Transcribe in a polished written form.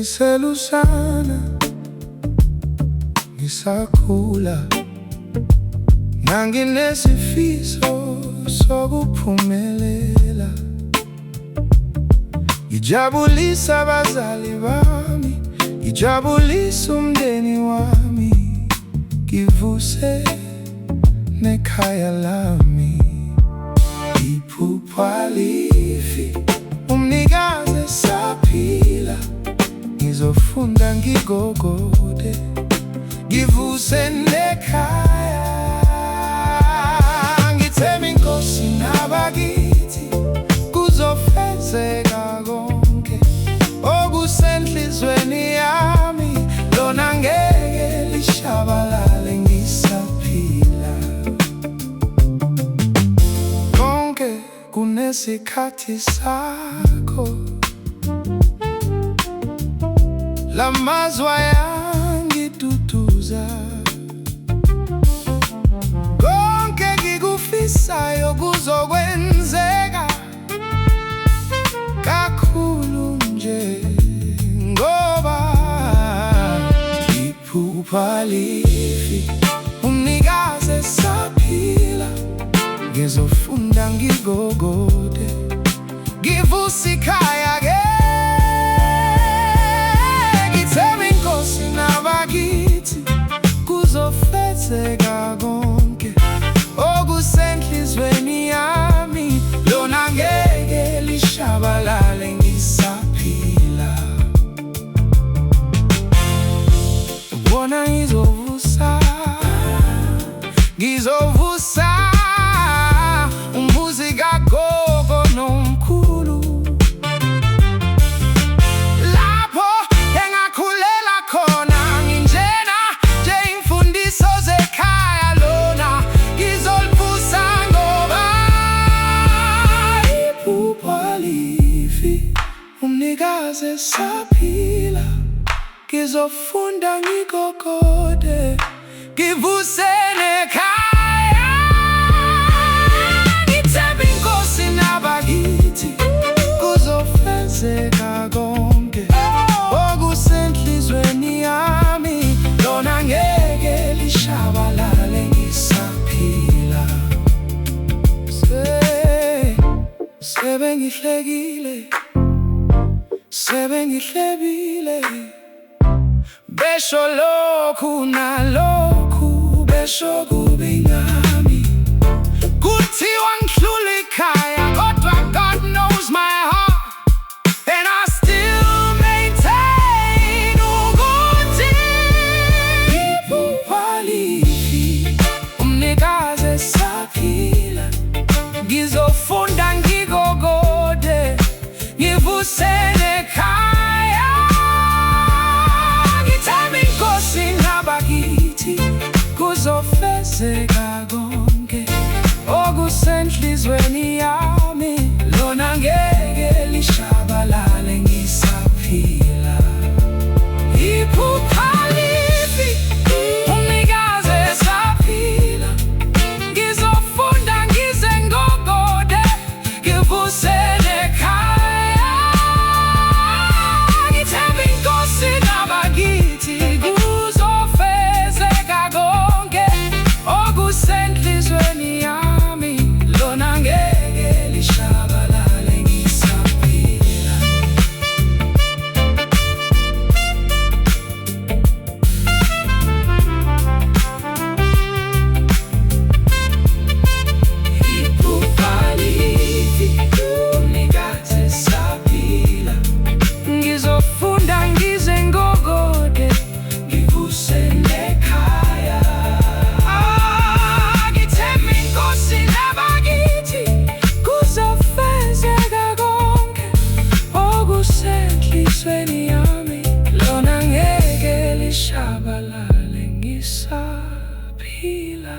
ngiselusana, ngisakhula, nanginesifiso sokuphumelela. Ngijabulisa abazali bami, ngijabulisa umndeni wami, ngivuse nekhaya lami. Iphupho lifi, umnikazi esaphila, ngizofunda ngigogode, ngivuse nekhaya. Ngithemba iNkosi nabakithi, kuzofezeka konke okusenhlizweni yami, lona ngeke lishabalale ngisaphila. Konke kunesikhathi sakho, lamazwi ayangiduduza. Konke ngikufisayo kuzokwenzeka, kakhulu nje ngoba iphupho lifi, umnikazi esaphila, ngizofunda ngigogode, ngivuse ikhaya. Ngithemba iNkosi nabakithi, kuzofezeka konke okusenhlizweni yami, lona ngeke lishabalale ngisaphila. Bona ngizovusa umbuzi kagogo nomkhulu, lapho engakhulela khona, nginjena nje imfundiso zekhaya, lona ngizolivusa ngoba iphupho lifi, umnikazi esaphila, ngizofunda ngigogode, ngivuse nekhaya. Ngithemba iNkosi nabakithi, kuzofezeka konke okusenhlizweni yami, lona ngeke lishabalale ngisaphila. Sebengihlekile, sebengihlebile, besho lokhu nalokhu, besho kubi ngami, kuthiwa ngihlula ikhaya, kodwa God knows my heart, and I still maintain ukuthi iphupho lifi, umnikazi esaphila, ngizofunda ngigogode, ngivuse nekhaya. Ngithemba iNkosi nabakithi, kuzofezeka konke okusenhlizweni yami, lona ngeke lishabalale ngisaphila. Iphupho lifi, umnikazi esaphila, ngizofunda ngize ngigogode, ngivuse nekhaya. Ngithemba iNkosi nabakithi, kuzofezeka konke okusenhlizweni yami, lona ngeke lishabalale ngisaphila. Iphupho lifi, umnikazi esaphila, ngizofunda ngize ngigogode, ngivuse nekhaya. Ngithemba iNkosi nabakithi, kuzofezeka konke okusenhlizweni yami, lona ngeke lishabalale ngisaphila.